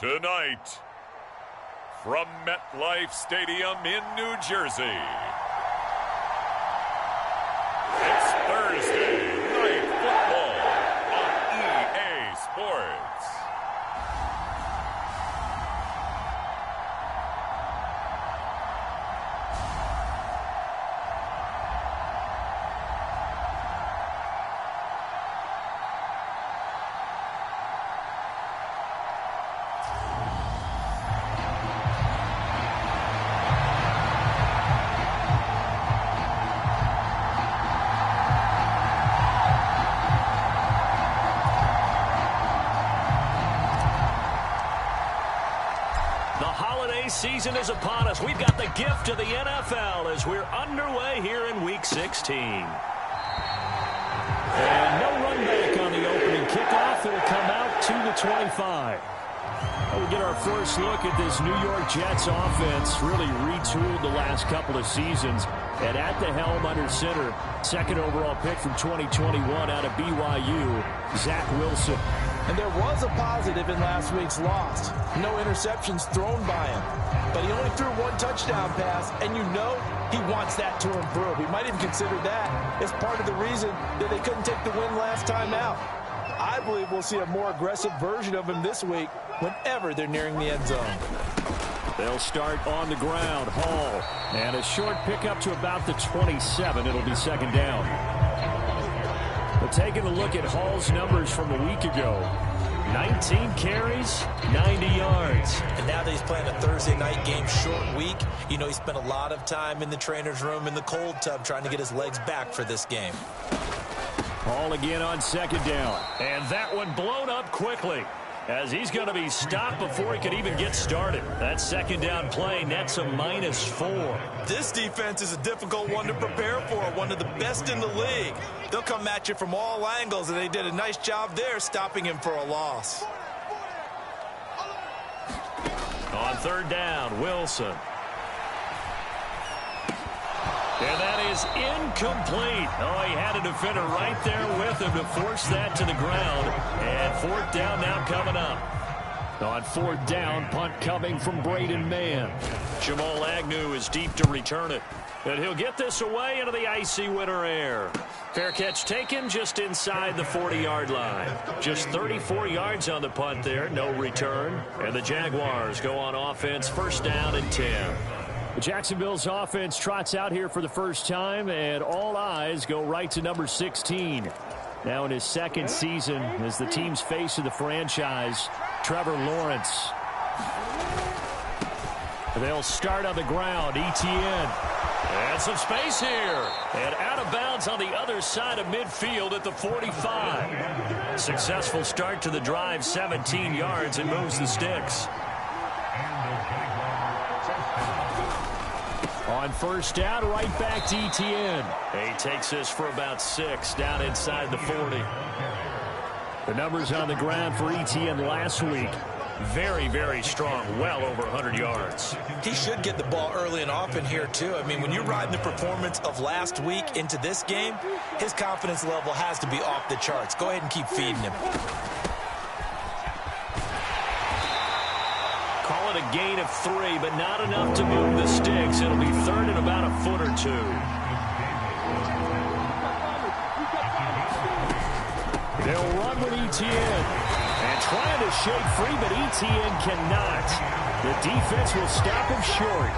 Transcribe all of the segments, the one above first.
Tonight, from MetLife Stadium in New Jersey, it's Thursday Night Football on EA Sports. Season is upon us. We've got the gift of the NFL as we're underway here in Week 16. And no run back on the opening kickoff. It'll come out to the 25. We'll get our first look at this New York Jets offense. Really retooled the last couple of seasons. And at the helm under center, second overall pick from 2021 out of BYU, Zach Wilson. And there was a positive in last week's loss. No interceptions thrown by him. But he only threw one touchdown pass, and you know he wants that to improve. He might even consider that as part of the reason that they couldn't take the win last time out. I believe we'll see a more aggressive version of him this week whenever they're nearing the end zone. They'll start on the ground. Hall. And a short pickup to about the 27. It'll be second down. But taking a look at Hall's numbers from a week ago. 19 carries, 90 yards. And now that he's playing a Thursday night game, short week, you know he spent a lot of time in the trainer's room in the cold tub trying to get his legs back for this game. Hall again on second down. And that one blown up quickly, as he's going to be stopped before he could even get started. That second down play nets a -4. This defense is a difficult one to prepare for, one of the best in the league. They'll come at you from all angles, and they did a nice job there stopping him for a loss. On third down, Wilson. And that is incomplete. Oh, he had a defender right there with him to force that to the ground. And fourth down now coming up. On fourth down, punt coming from Braden Mann. Jamal Agnew is deep to return it. And he'll get this away into the icy winter air. Fair catch taken just inside the 40-yard line. Just 34 yards on the punt there, no return. And the Jaguars go on offense, first down and 10. Jacksonville's offense trots out here for the first time, and all eyes go right to number 16. Now in his second season as the team's face of the franchise, Trevor Lawrence. They'll start on the ground, Etienne. And some space here. And out of bounds on the other side of midfield at the 45. Successful start to the drive, 17 yards, and moves the sticks. On first down, right back to Etienne. He takes this for about 6 down inside the 40. The numbers on the ground for Etienne last week. Very, very strong, well over 100 yards. He should get the ball early and often here, too. I mean, when you're riding the performance of last week into this game, his confidence level has to be off the charts. Go ahead and keep feeding him. Call it a gain of 3, but not enough to move the sticks. It'll be third and about a foot or 2. They'll run with Etienne. And trying to shake free, but Etienne cannot. The defense will stop him short.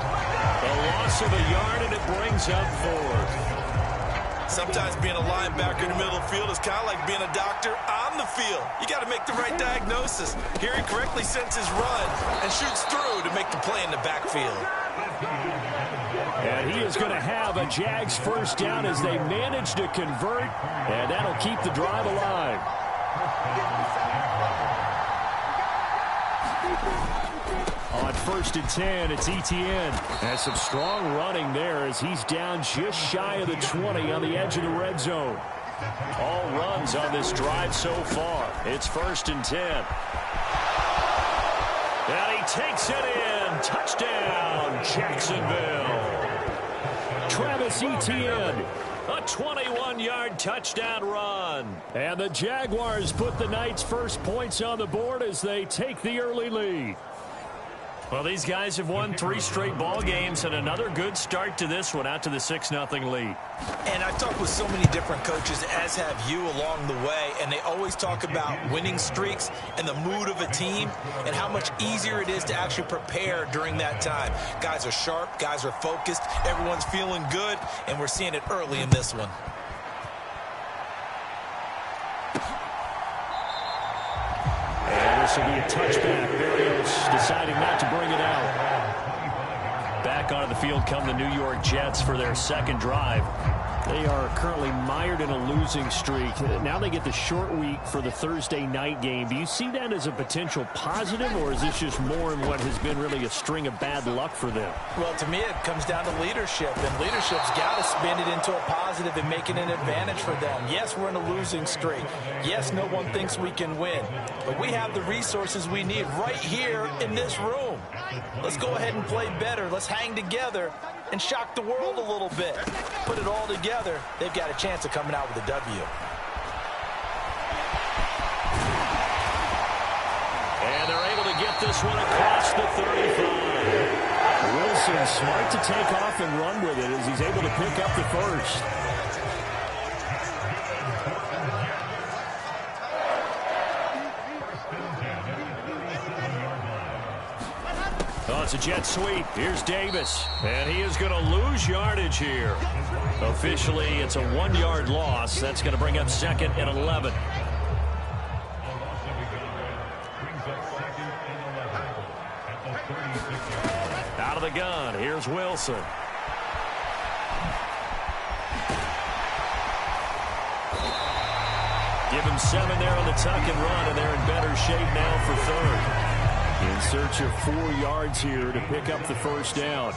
A loss of a yard, and it brings up 4. Sometimes being a linebacker in the middle of the field is kind of like being a doctor on the field. You got to make the right diagnosis. Here he correctly sends his run and shoots through to make the play in the backfield. And he is going to have a Jags first down as they manage to convert, and that'll keep the drive alive. On first and 10, it's Etienne. And some strong running there as he's down just shy of the 20 on the edge of the red zone. All runs on this drive so far. It's first and 10. And he takes it in. Touchdown, Jacksonville. Travis Etienne. A 21-yard touchdown run. And the Jaguars put the Knights' first points on the board as they take the early lead. Well, these guys have won 3 straight ball games and another good start to this one out to the 6-0 lead. And I've talked with so many different coaches, as have you, along the way, and they always talk about winning streaks and the mood of a team and how much easier it is to actually prepare during that time. Guys are sharp, guys are focused, everyone's feeling good, and we're seeing it early in this one. And this will be a touchback. Berrios deciding not to bring it out. Back onto the field come the New York Jets for their second drive. They are currently mired in a losing streak. Now they get the short week for the Thursday night game. Do you see that as a potential positive, or is this just more in what has been really a string of bad luck for them? Well, to me, it comes down to leadership, and leadership's got to spin it into a positive and make it an advantage for them. Yes, we're in a losing streak. Yes, no one thinks we can win, but we have the resources we need right here in this room. Let's go ahead and play better. Let's hang together and shock the world a little bit. Put it all together, they've got a chance of coming out with a W. And they're able to get this one across the 35. Wilson smart to take off and run with it as he's able to pick up the first. Oh, it's a jet sweep. Here's Davis. And he is going to lose yardage here. Officially, it's a 1-yard loss. That's going to bring up 2nd and 11. Out of the gun. Here's Wilson. Give him 7 there on the tuck and run, and they're in better shape now for 3rd. In search of 4 yards here to pick up the first down.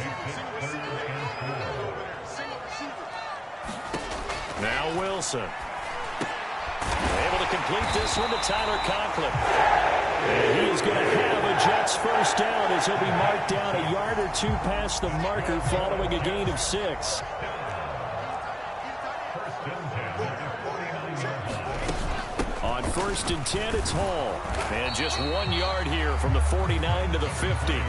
Now Wilson. Able to complete this one to Tyler Conklin. And he is going to have a Jets first down as he'll be marked down a yard or 2 past the marker following a gain of 6. On 1st and 10, it's Hall. And just 1 yard here from the 49 to the 50.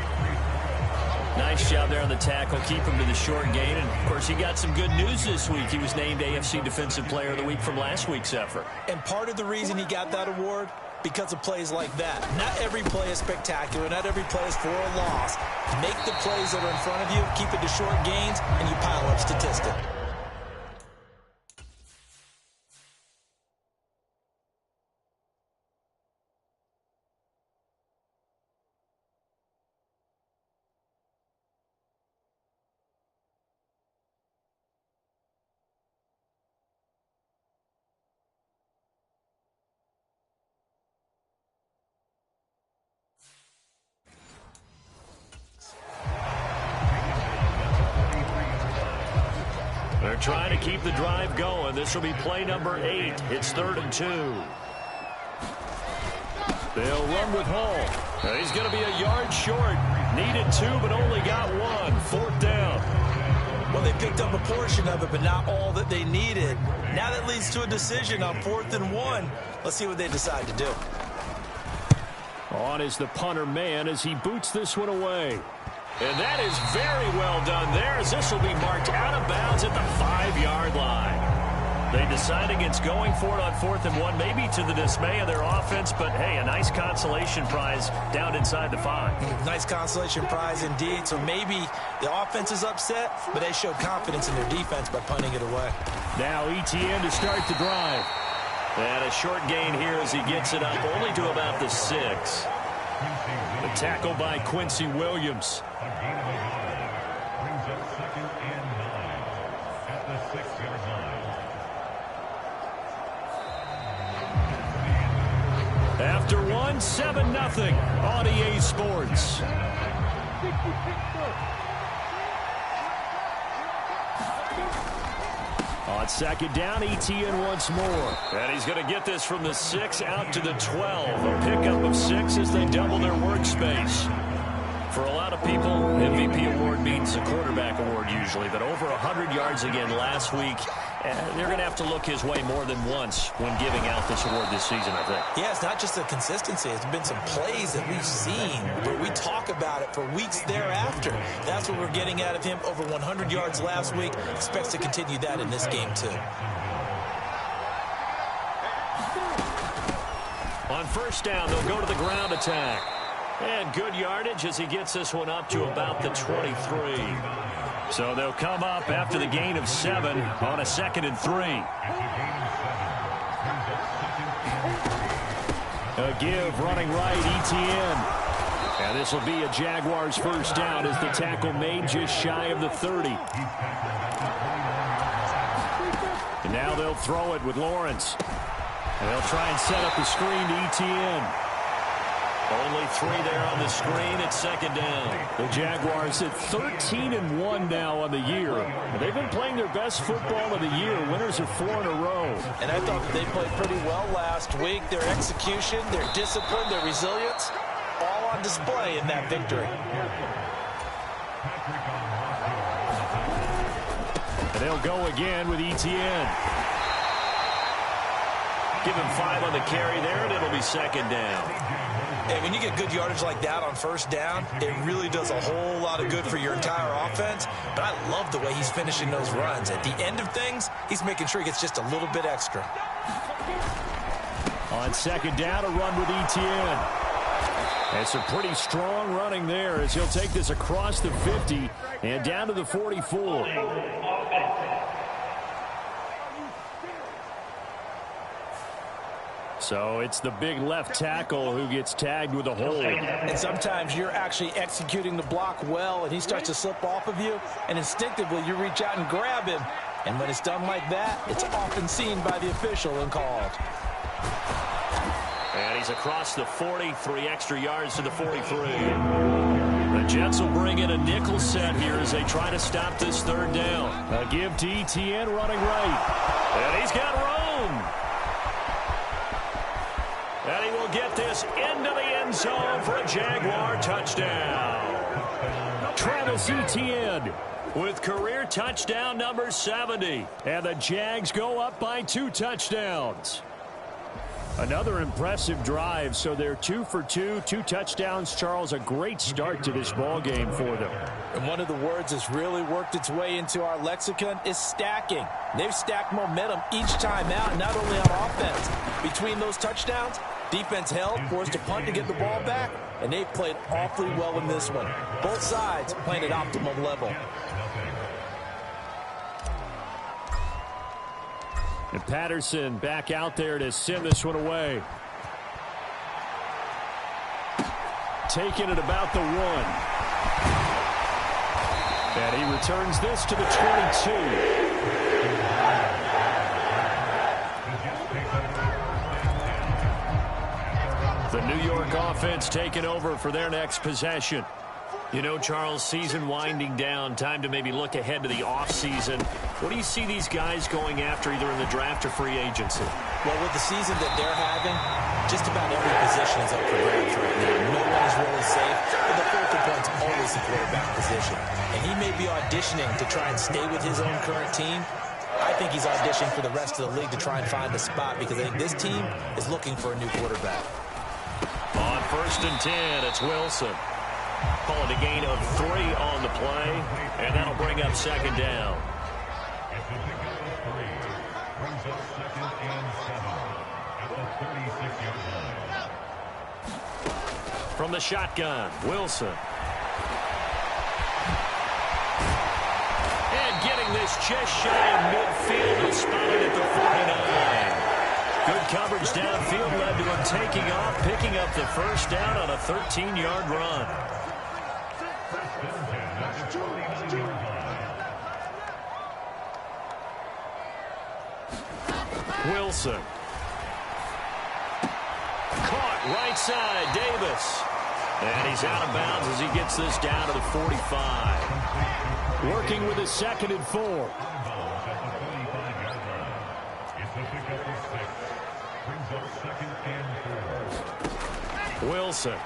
Nice job there on the tackle. Keep him to the short gain. And, of course, he got some good news this week. He was named AFC Defensive Player of the Week from last week's effort. And part of the reason he got that award, because of plays like that. Not every play is spectacular. Not every play is for a loss. Make the plays that are in front of you, keep it to short gains, and you pile up statistics. They're trying to keep the drive going. This will be play number 8. It's 3rd and 2. They'll run with Hall. Now he's going to be a yard short. Needed 2, but only got 1. 4th down. Well, they picked up a portion of it, but not all that they needed. Now that leads to a decision on 4th and 1. Let's see what they decide to do. On is the punter man as he boots this one away. And that is very well done there as this will be marked out of bounds at the 5-yard line. They decide against going for it on 4th and 1, maybe to the dismay of their offense, but hey, a nice consolation prize down inside the 5. Nice consolation prize indeed. So maybe the offense is upset, but they showed confidence in their defense by punting it away. Now Etienne to start the drive. And a short gain here as he gets it up only to about the 6. The tackle by Quincy Williams. After 1, 7-0 on EA Sports. On 2nd down, Etienne once more. And he's going to get this from the 6 out to the 12. A pickup of 6 as they double their workspace. For a lot of people, MVP award means a quarterback award usually, but over 100 yards again last week. They're going to have to look his way more than once when giving out this award this season, I think. Yeah, it's not just the consistency. It's been some plays that we've seen where we talk about it for weeks thereafter. That's what we're getting out of him. Over 100 yards last week. Expects to continue that in this game, too. On first down, they'll go to the ground attack. And good yardage as he gets this one up to about the 23. So they'll come up after the gain of 7 on a 2nd and 3. A give running right, ETN. And this will be a Jaguars first down as the tackle made just shy of the 30. And now they'll throw it with Lawrence. And they'll try and set up the screen to ETN. Only 3 there on the screen at 2nd down. The Jaguars at 13-1 now on the year. They've been playing their best football of the year. Winners of 4 in a row. And I thought that they played pretty well last week. Their execution, their discipline, their resilience, all on display in that victory. And they'll go again with ETN. Give him 5 on the carry there, and it'll be 2nd down. And when you get good yardage like that on first down, it really does a whole lot of good for your entire offense. But I love the way he's finishing those runs. At the end of things, he's making sure he gets just a little bit extra. On 2nd down, a run with ETN. It's a pretty strong running there as he'll take this across the 50 and down to the 44. So it's the big left tackle who gets tagged with a hold. And sometimes you're actually executing the block well, and he starts to slip off of you, and instinctively you reach out and grab him. And when it's done like that, it's often seen by the official and called. And he's across the 40, 3 extra yards to the 43. The Jets will bring in a nickel set here as they try to stop this 3rd down. A give to ETN running right. And he's got room. And he will get this into the end zone for a Jaguar touchdown. Travis Etienne with career touchdown number 70. And the Jags go up by 2 touchdowns. Another impressive drive, so they're 2 for 2, 2 touchdowns. Charles, a great start to this ball game for them. And one of the words that's really worked its way into our lexicon is stacking. They've stacked momentum each time out, not only on offense. Between those touchdowns, defense held, forced a punt to get the ball back, and they played awfully well in this one. Both sides playing at optimum level. And Patterson back out there to send this one away. Taking it about the 1. And he returns this to the 22. The New York offense taking over for their next possession. You know, Charles, season winding down, time to maybe look ahead to the offseason. What do you see these guys going after either in the draft or free agency? Well, with the season that they're having, just about every position is up for grabs right now. No one is really safe, but the focal point's always the quarterback position. And he may be auditioning to try and stay with his own current team. I think he's auditioning for the rest of the league to try and find a spot because I think this team is looking for a new quarterback. On 1st and 10, it's Wilson. Call it a gain of 3 on the play, and that'll bring up 2nd down. From the shotgun, Wilson. And getting this just shy of midfield and spotted at the 49. Good coverage downfield led to him taking off, picking up the first down on a 13-yard run. Wilson. Caught right side, Davis. And he's out of bounds as he gets this down to the 45. Working with his 2nd and 4. Wilson.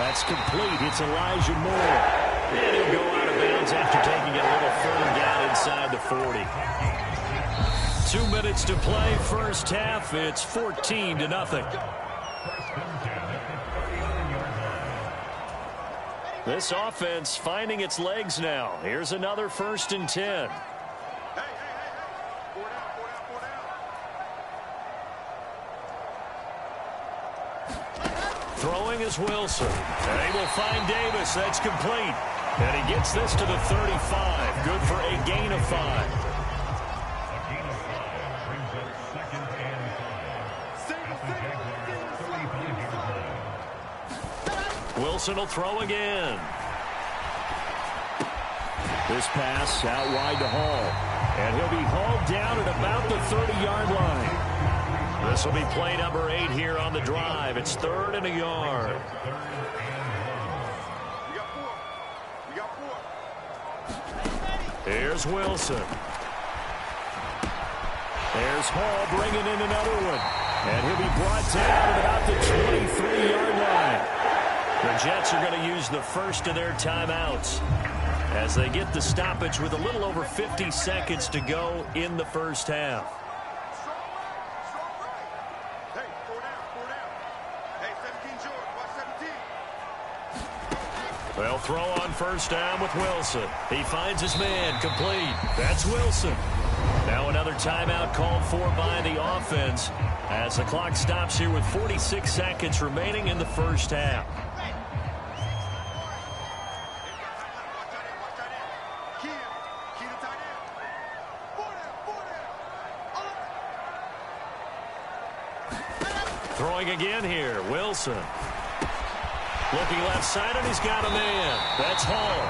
That's complete. It's Elijah Moore. And he'll go out of bounds after taking it a little further down inside the 40. 2 minutes to play, first half. It's 14-0. This offense finding its legs now. Here's another 1st and 10. Throwing is Wilson. And he will find Davis. That's complete. And he gets this to the 35. Good for a gain of 5. Wilson will throw again. This pass out wide to Hall. And he'll be hauled down at about the 30-yard line. This will be play number 8 here on the drive. It's 3rd and a yard. Here's Wilson. There's Hall bringing in another one. And he'll be brought down at about the 23-yard line. The Jets are going to use the first of their timeouts as they get the stoppage with a little over 50 seconds to go in the first half. They'll throw on first down with Wilson. He finds his man, complete. That's Wilson. Now another timeout called for by the offense as the clock stops here with 46 seconds remaining in the first half. Throwing again here, Wilson. Looking left side, and he's got a man. That's Hall.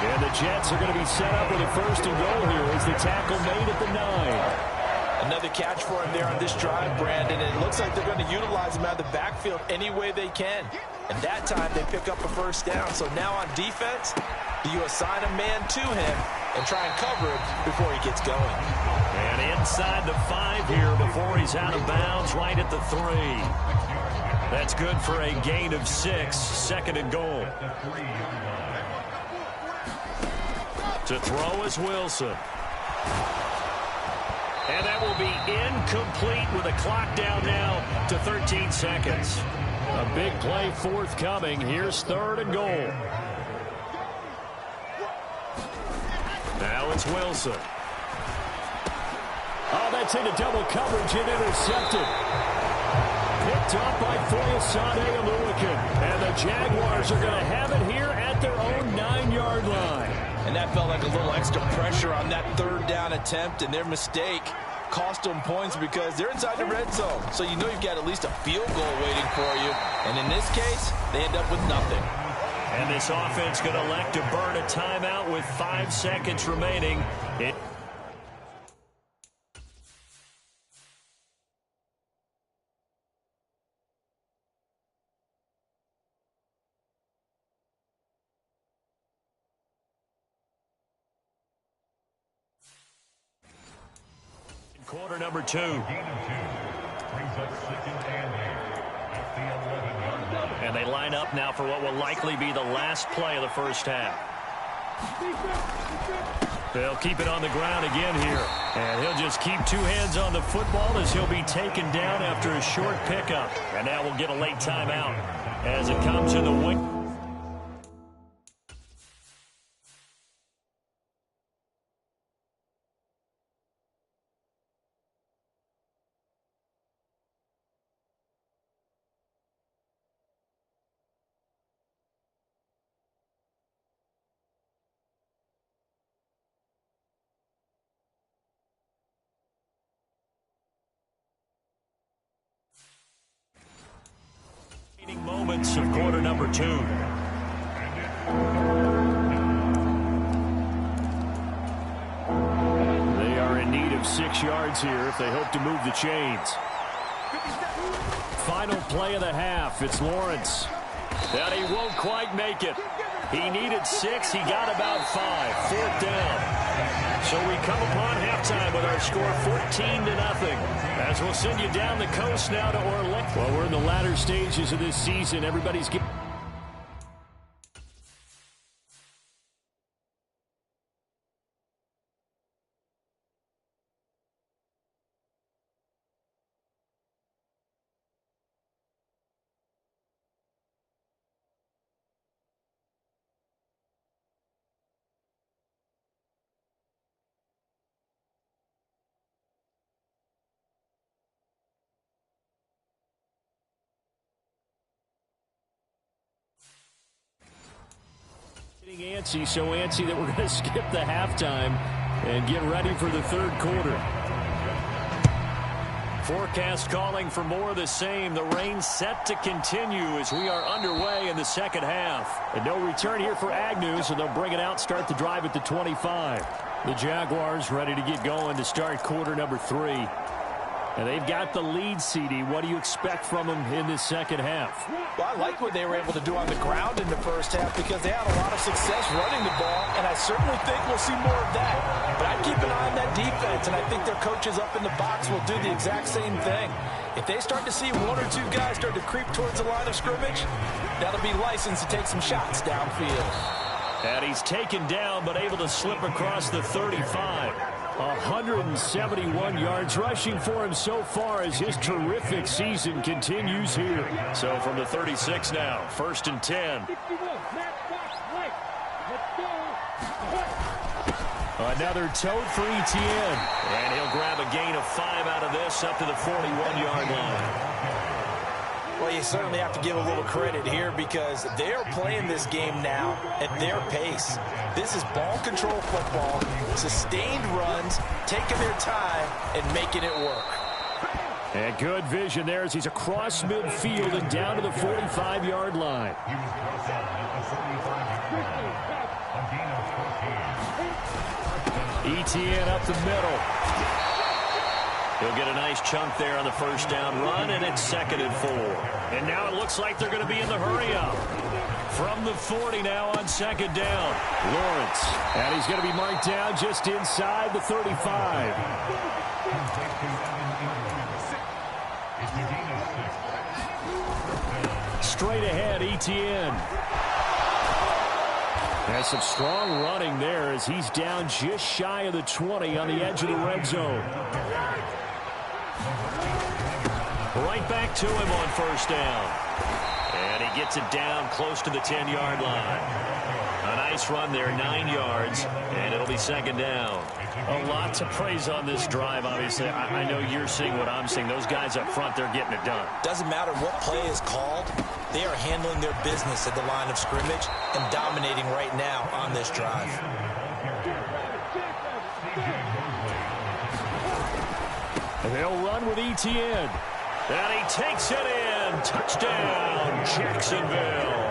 And the Jets are going to be set up with a 1st and goal here as the tackle made at the 9. Another catch for him there on this drive, Brandon. And it looks like they're going to utilize him out of the backfield any way they can. And that time they pick up a 1st down. So now on defense, do you assign a man to him and try and cover him before he gets going? And inside the 5 here before he's out of bounds, right at the 3. That's good for a gain of 6, 2nd and goal. To throw is Wilson. And that will be incomplete with a clock down now to 13 seconds. A big play forthcoming. Here's 3rd and goal. Now it's Wilson. Oh, that's into double coverage and intercepted. Picked up by Foyesade and Lulican. And the Jaguars are going to have it here at their own 9-yard line. And that felt like a little extra pressure on that 3rd down attempt, and their mistake cost them points because they're inside the red zone. So you know you've got at least a field goal waiting for you. And in this case, they end up with nothing. And this offense going to elect to burn a timeout with 5 seconds remaining. Quarter number 2. And they line up now for what will likely be the last play of the first half. They'll keep it on the ground again here. And he'll just keep 2 hands on the football as he'll be taken down after a short pickup. And now we'll get a late timeout as it comes in the wing. Moments of quarter number 2. They are in need of 6 yards here if they hope to move the chains. Final play of the half. It's Lawrence. And he won't quite make it. He needed 6. He got about 5. 4th down. So we come upon halftime with our score 14-0. As we'll send you down the coast now to Orlando. Well, we're in the latter stages of this season. Everybody's getting Antsy, so antsy that we're going to skip the halftime and get ready for the third quarter. Forecast calling for more of the same. The rain set to continue as we are underway in the second half. And no return here for Agnew, so they'll bring it out, start the drive at the 25. The Jaguars ready to get going to start quarter number 3. And they've got the lead, CD. What do you expect from them in this second half? Well, I like what they were able to do on the ground in the first half because they had a lot of success running the ball, and I certainly think we'll see more of that. But I'd keep an eye on that defense, and I think their coaches up in the box will do the exact same thing. If they start to see one or two guys start to creep towards the line of scrimmage, that'll be licensed to take some shots downfield. And he's taken down, but able to slip across the 35. 171 yards rushing for him so far as his terrific season continues here. So from the 36 now, 1st and 10. Another tote for Etienne. And he'll grab a gain of 5 out of this up to the 41-yard line. Well, you certainly have to give a little credit here because they're playing this game now at their pace. This is ball control football, sustained runs, taking their time and making it work. And good vision there as he's across midfield and down to the 45-yard line. Etienne up the middle. He'll get a nice chunk there on the first down run, and it's 2nd and 4. And now it looks like they're going to be in the hurry-up. From the 40 now on 2nd down. Lawrence. And he's going to be marked down just inside the 35. Straight ahead, Etienne. There's some strong running there as he's down just shy of the 20 on the edge of the red zone. Right back to him on 1st down. And he gets it down close to the 10-yard line. A nice run there, 9 yards, and it'll be 2nd down. A lot to praise on this drive, obviously. I know you're seeing what I'm seeing. Those guys up front, they're getting it done. Doesn't matter what play is called. They are handling their business at the line of scrimmage and dominating right now on this drive. And they'll run with Etienne. And he takes it in. Touchdown, Jacksonville.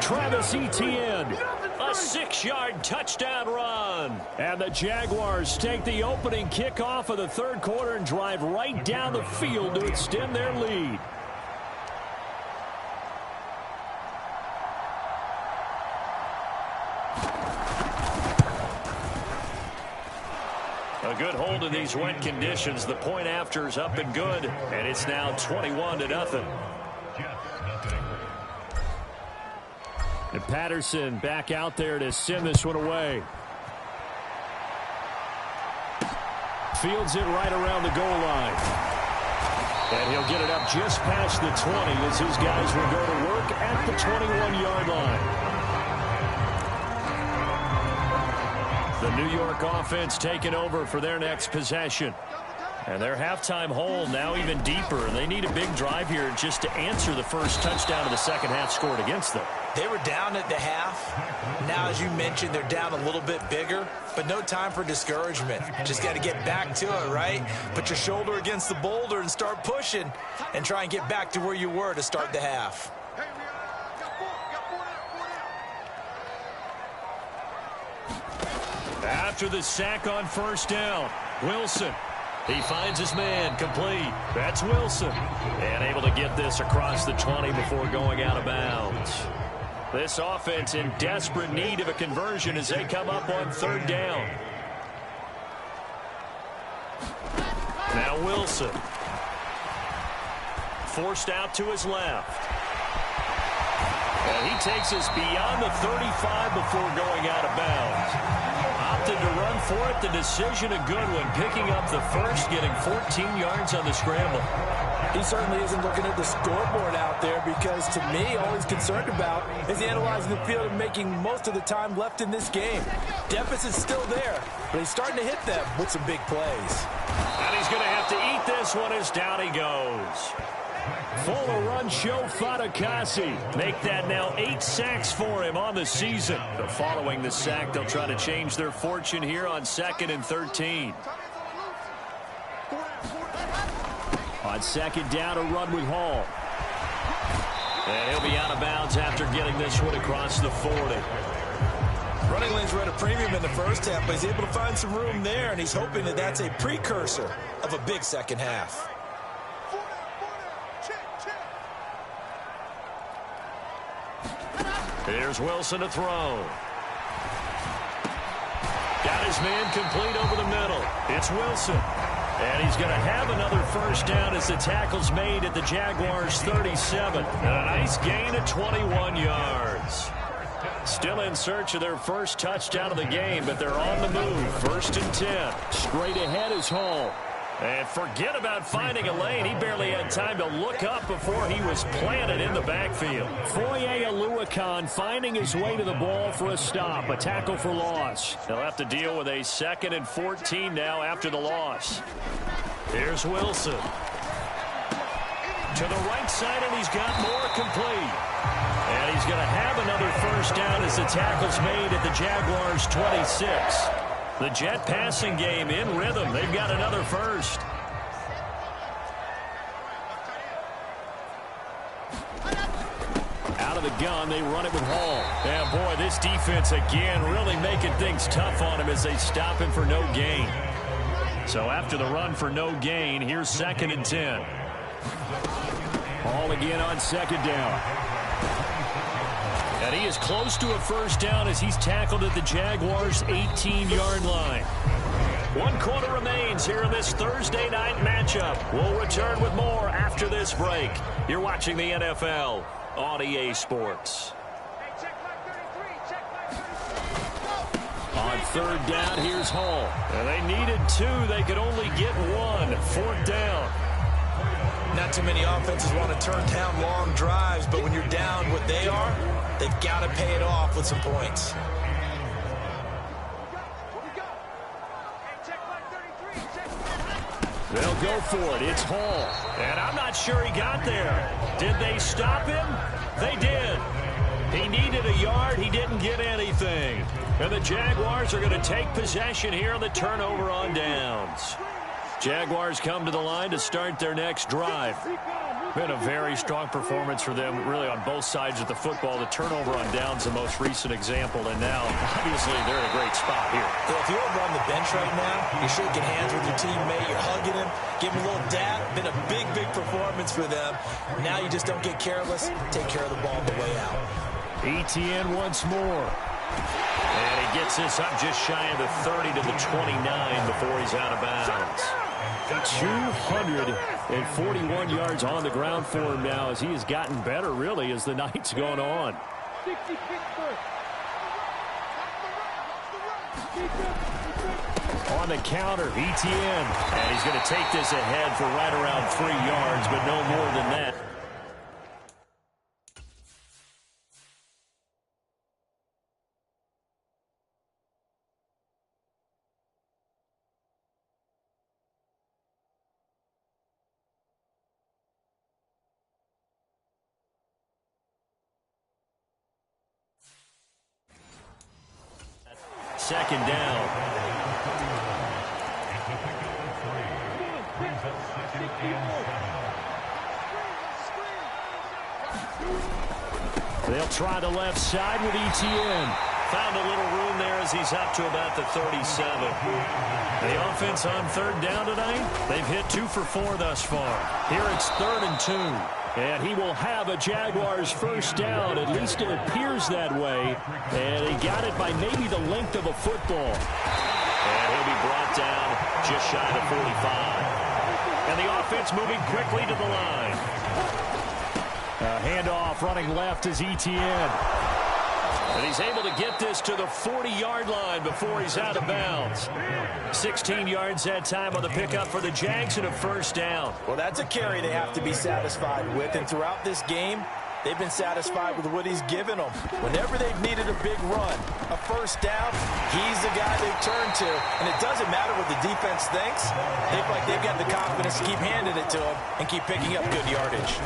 Travis Etienne, a 6-yard touchdown run. And the Jaguars take the opening kickoff of the third quarter and drive right down the field to extend their lead. A good hold in these wet conditions. The point after is up and good, and it's now 21-0. And Patterson back out there to send this one away. Fields it right around the goal line. And he'll get it up just past the 20 as his guys will go to work at the 21-yard line. The New York offense taking over for their next possession. And their halftime hole now even deeper. They need a big drive here just to answer the first touchdown of the second half scored against them. They were down at the half. Now, as you mentioned, they're down a little bit bigger, but no time for discouragement. Just got to get back to it, right? Put your shoulder against the boulder and start pushing and try and get back to where you were to start the half. After the sack on 1st down, Wilson. He finds his man, complete. That's Wilson. And able to get this across the 20 before going out of bounds. This offense in desperate need of a conversion as they come up on 3rd down. Now Wilson. Forced out to his left. And he takes us beyond the 35 before going out of bounds. Opted to run for it. The decision a good one. Picking up the first, getting 14 yards on the scramble. He certainly isn't looking at the scoreboard out there because, to me, all he's concerned about is analyzing the field and making most of the time left in this game. Deficit's still there, but he's starting to hit them with some big plays. And he's going to have to eat this one as down he goes. Full run show Fatukasi. Make that now 8 sacks for him on the season. But following the sack, they'll try to change their fortune here on 2nd and 13. On 2nd down, a run with Hall. And he'll be out of bounds after getting this one across the 40. Running lanes were at a premium in the first half, but he's able to find some room there, and he's hoping that that's a precursor of a big second half. Here's Wilson to throw. Got his man complete over the middle. It's Wilson. And he's going to have another first down as the tackle's made at the Jaguars' 37. And a nice gain of 21 yards. Still in search of their first touchdown of the game, but they're on the move. 1st and 10. Straight ahead is Hall. And forget about finding a lane. He barely had time to look up before he was planted in the backfield. Foye Oluokun finding his way to the ball for a stop. A tackle for loss. They'll have to deal with a 2nd and 14 now after the loss. Here's Wilson. To the right side, and he's got more complete. And he's going to have another first down as the tackle's made at the Jaguars' 26. The Jet passing game in rhythm. They've got another first. Out of the gun, they run it with Hall. And boy, this defense again really making things tough on him as they stop him for no gain. So after the run for no gain, here's 2nd and 10. Hall again on 2nd down. And he is close to a first down as he's tackled at the Jaguars' 18-yard line. 1 quarter remains here in this Thursday night matchup. We'll return with more after this break. You're watching the NFL on EA Sports. On 3rd down, here's Hall. And they needed 2. They could only get 1. 4th down. Not too many offenses want to turn down long drives, but when you're down what they are, they've got to pay it off with some points. They'll go for it. It's Hall. And I'm not sure he got there. Did they stop him? They did. He needed a yard. He didn't get anything. And the Jaguars are going to take possession here on the turnover on downs. Jaguars come to the line to start their next drive. Been a very strong performance for them, really, on both sides of the football. The turnover on downs, the most recent example, and now, obviously, they're in a great spot here. Yeah, if you're over on the bench right now, you're shaking hands with your teammate, you're hugging him, giving him a little dap. Been a big, big performance for them. Now you just don't get careless. Take care of the ball on the way out. ETN once more. And he gets this up just shy of the 30 to the 29 before he's out of bounds. 241 yards on the ground for him now as he has gotten better, really, as the night's gone on. On the counter, ETN. And he's going to take this ahead for right around 3 yards, but no more than that. Second down. They'll try the left side with ETN. Found a little room there as he's up to about the 37. The offense on 3rd down tonight, they've hit 2 for 4 thus far. Here it's 3rd and 2. And he will have a Jaguars first down. At least it appears that way. And he got it by maybe the length of a football. And he'll be brought down just shy of 45. And the offense moving quickly to the line. A handoff running left is ETN. And he's able to get this to the 40-yard line before he's out of bounds. 16 yards that time on the pickup for the Jags and a first down. Well, that's a carry they have to be satisfied with. And throughout this game, They've been satisfied with what he's given them. Whenever they've needed a big run, a first down, he's the guy they turn to. And it doesn't matter what the defense thinks. They feel like they've got the confidence to keep handing it to him and keep picking up good yardage.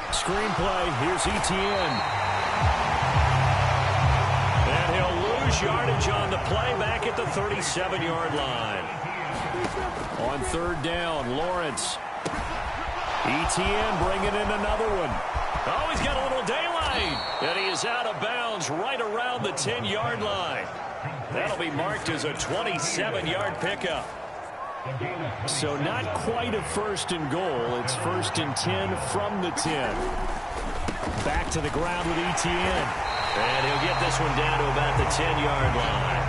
Screenplay, here's Etienne. And he'll lose yardage on the play back at the 37-yard line. On third down, Lawrence. Etienne bringing in another one. Oh, he's got a little daylight. And he is out of bounds right around the 10-yard line. That'll be marked as a 27-yard pickup. So not quite a first and goal. It's first and 10 from the 10. Back to the ground with Etienne. And he'll get this one down to about the 10-yard line.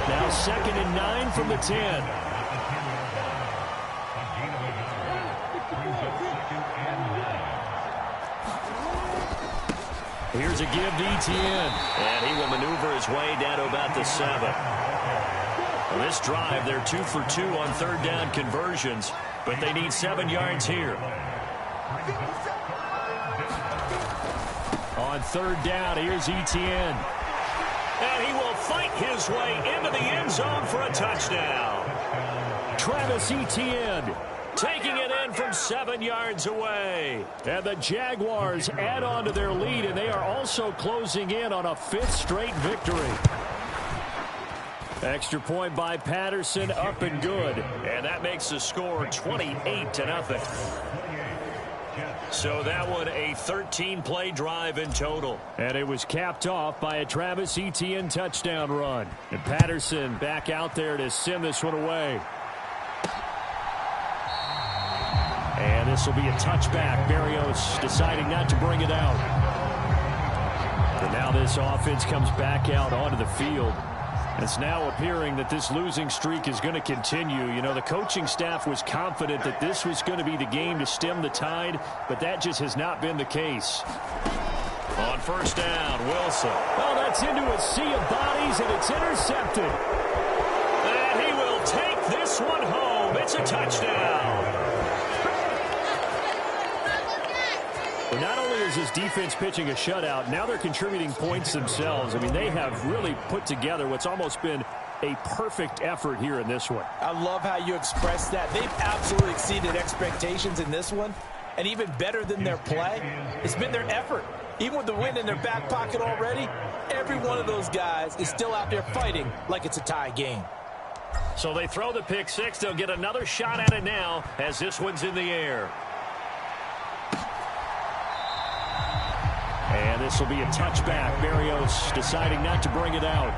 Now second and 9 from the 10. Here's a give to Etienne. And he will maneuver his way down to about the 7. Well, this drive, they're 2 for 2 on third down conversions, but they need 7 yards here. On third down, here's Etienne. And he will fight his way into the end zone for a touchdown. Travis Etienne taking it in from 7 yards away. And the Jaguars add on to their lead, and they are also closing in on a 5th straight victory. Extra point by Patterson, up and good. And that makes the score 28-0. So that one a 13-play drive in total. And it was capped off by a Travis Etienne touchdown run. And Patterson back out there to send this one away. And this will be a touchback. Berrios deciding not to bring it out. And now this offense comes back out onto the field. It's now appearing that this losing streak is going to continue. You know, the coaching staff was confident that this was going to be the game to stem the tide, but that just has not been the case. On first down, Wilson. Oh, that's into a sea of bodies, and it's intercepted. And he will take this one home. It's a touchdown. But not only is this defense pitching a shutout, now they're contributing points themselves. I mean, they have really put together what's almost been a perfect effort here in this one. I love how you express that. They've absolutely exceeded expectations in this one. And even better than their play, it's been their effort. Even with the win in their back pocket already, every one of those guys is still out there fighting like it's a tie game. So they throw the pick six. They'll get another shot at it now as this one's in the air. And this will be a touchback. Berrios deciding not to bring it out.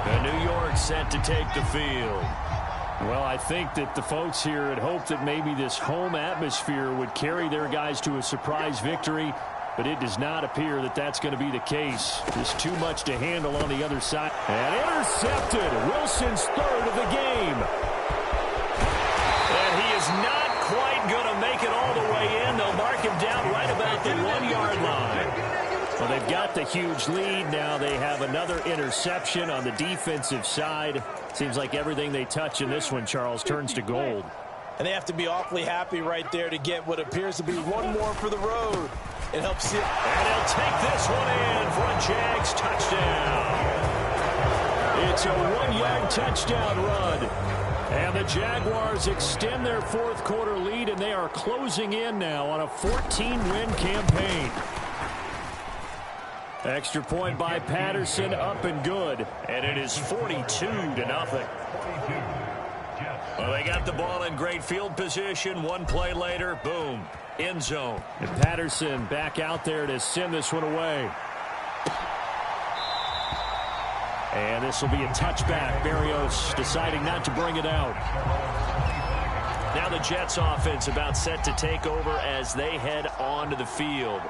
And New York set to take the field. Well, I think that the folks here had hoped that maybe this home atmosphere would carry their guys to a surprise victory, but it does not appear that that's going to be the case. Just too much to handle on the other side. And intercepted. Wilson's third of the game. And he is not quite going to make it all the way in. They'll mark him down right about the 1-yard line. Well, they've got the huge lead. Now they have another interception on the defensive side. Seems like everything they touch in this one, Charles, turns to gold. And they have to be awfully happy right there to get what appears to be one more for the road. It helps you. And he'll take this one in for a Jags touchdown. It's a 1-yard touchdown run. And the Jaguars extend their fourth quarter lead, and they are closing in now on a 14-win campaign. Extra point by Patterson, up and good. And it is 42-0. Well, they got the ball in great field position. One play later, boom, end zone. And Patterson back out there to send this one away. And this will be a touchback. Berrios deciding not to bring it out. Now the Jets offense about set to take over as they head onto the field.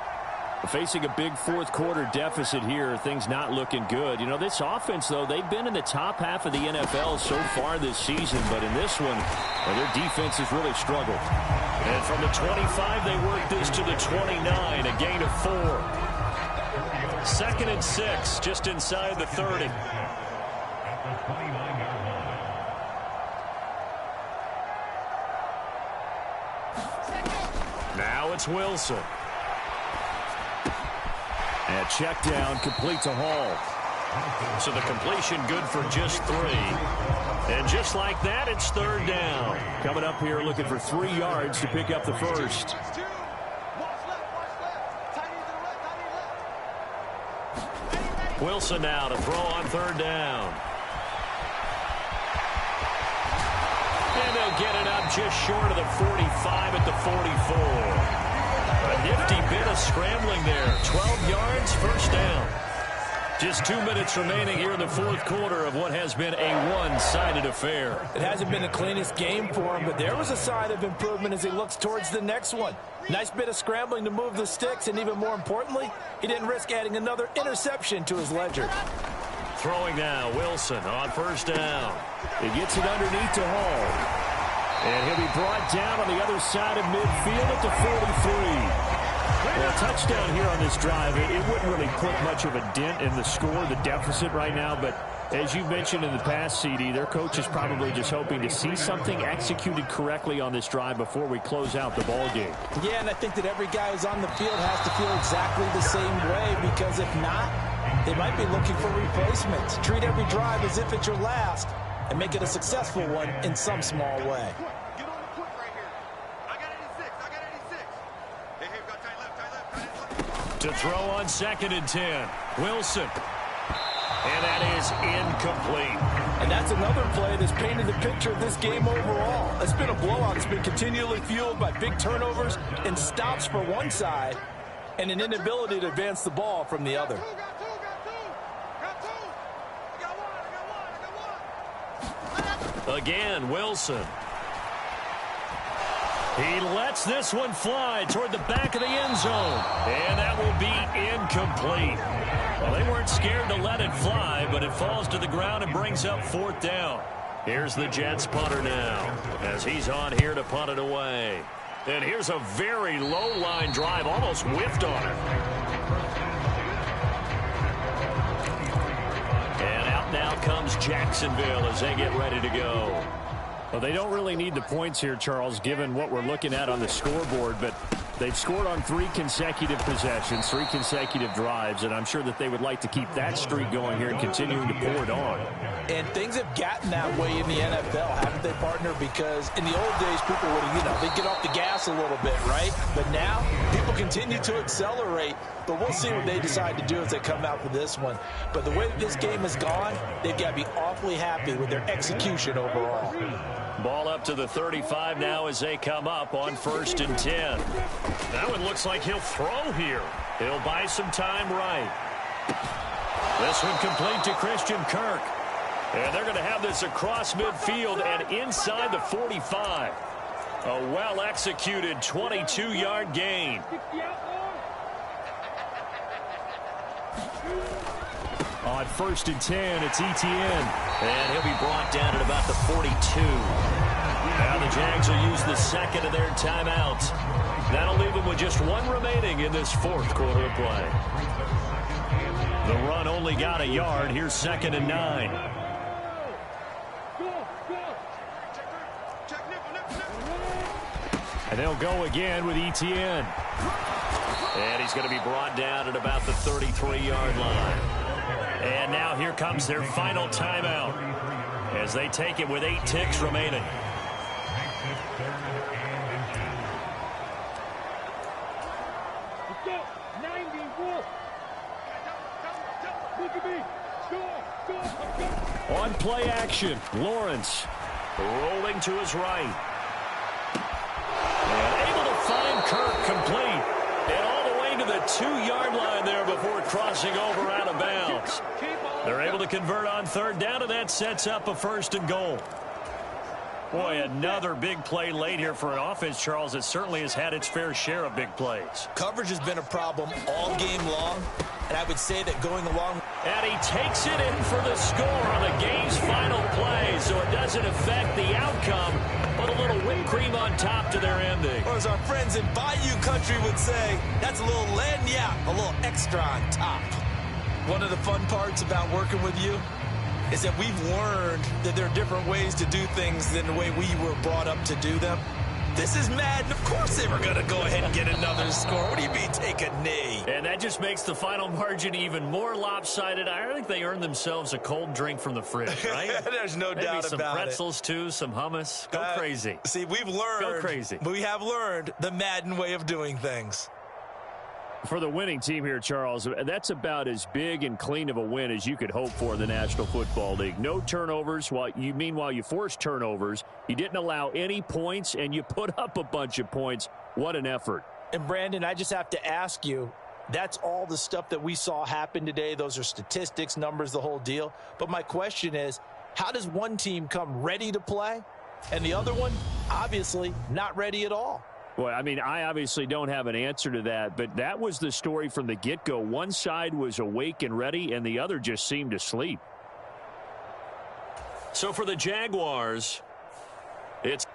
Facing a big fourth quarter deficit here, things not looking good. You know, this offense, though, they've been in the top half of the NFL so far this season, but in this one, well, their defense has really struggled. And from the 25, they work this to the 29, a gain of 4. 2nd and 6, just inside the 30. Now Now it's Wilson. And check down, complete to Hall. So the completion good for just 3. And just like that, it's 3rd down. Coming up here looking for 3 yards to pick up the first. Wilson now to throw on 3rd down. And they'll get it up just short of the 45 at the 44. A nifty bit of scrambling there. 12 yards, first down. Just 2 minutes remaining here in the 4th quarter of what has been a one-sided affair. It hasn't been the cleanest game for him, but there was a sign of improvement as he looks towards the next one. Nice bit of scrambling to move the sticks, and even more importantly, he didn't risk adding another interception to his ledger. Throwing now, Wilson on 1st down. He gets it underneath to Hall. And he'll be brought down on the other side of midfield at the 43. Well, a touchdown here on this drive, it wouldn't really put much of a dent in the score, the deficit right now. But as you mentioned in the past, CD, their coach is probably just hoping to see something executed correctly on this drive before we close out the ball game. Yeah, and I think that every guy who's on the field has to feel exactly the same way, because if not, they might be looking for replacements. Treat every drive as if it's your last and make it a successful one in some small way. To throw on 2nd and 10. Wilson. And that is incomplete. And that's another play that's painted the picture of this game overall. It's been a blowout. It's been continually fueled by big turnovers and stops for one side and an inability to advance the ball from the other. Again, Wilson. He lets this one fly toward the back of the end zone. And that will be incomplete. Well, they weren't scared to let it fly, but it falls to the ground and brings up 4th down. Here's the Jets punter now as he's on here to punt it away. And here's a very low-line drive, almost whiffed on it. And out now comes Jacksonville as they get ready to go. Well, they don't really need the points here, Charles, given what we're looking at on the scoreboard, but they've scored on 3 consecutive possessions, 3 consecutive drives, and I'm sure that they would like to keep that streak going here and continuing to pour it on. And things have gotten that way in the NFL, haven't they, partner? Because in the old days, people would, they'd get off the gas a little bit, right? But now, people continue to accelerate. But we'll see what they decide to do as they come out for this one. But the way that this game has gone, they've got to be awfully happy with their execution overall. Ball up to the 35 now as they come up on 1st and 10. That one looks like he'll throw here. He'll buy some time right. This one complete to Christian Kirk. And they're going to have this across midfield and inside the 45. A well-executed 22-yard gain. On 1st and 10, it's Etienne. And he'll be brought down at about the 42. Now the Jags will use the 2nd of their timeouts. That'll leave them with just 1 remaining in this 4th quarter of play. The run only got a yard. Here's 2nd and 9. And they'll go again with Etienne. And he's going to be brought down at about the 33-yard line. And now here comes their final timeout as they take it with 8 ticks remaining. On play action, Lawrence rolling to his right. And able to find Kirk complete. And all the way to the 2-yard line there before crossing over out of bounds. They're able to convert on 3rd down, and that sets up a 1st and goal. Boy, another big play late here for an offense, Charles, that certainly has had its fair share of big plays. Coverage has been a problem all game long, and I would say that going along. And he takes it in for the score on the game's final play, so it doesn't affect the outcome, but a little whipped cream on top to their ending. Or as our friends in Bayou Country would say, that's a little lagniappe, a little extra on top. One of the fun parts about working with you is that we've learned that there are different ways to do things than the way we were brought up to do them. This is Madden. Of course they were going to go ahead and get another score. What do you mean take a knee? And that just makes the final margin even more lopsided. I think they earned themselves a cold drink from the fridge, right? There's no Maybe doubt some about pretzels, too, some hummus. Go crazy. See, we've learned. Go crazy. We have learned the Madden way of doing things. For the winning team here, Charles, that's about as big and clean of a win as you could hope for in the National Football League. No turnovers. Meanwhile, you forced turnovers. You didn't allow any points, and you put up a bunch of points. What an effort. And, Brandon, I just have to ask you, that's all the stuff that we saw happen today. Those are statistics, numbers, the whole deal. But my question is, how does one team come ready to play, and the other one, obviously, not ready at all? Well, I mean, I obviously don't have an answer to that, but that was the story from the get-go. One side was awake and ready, and the other just seemed asleep. So for the Jaguars, it's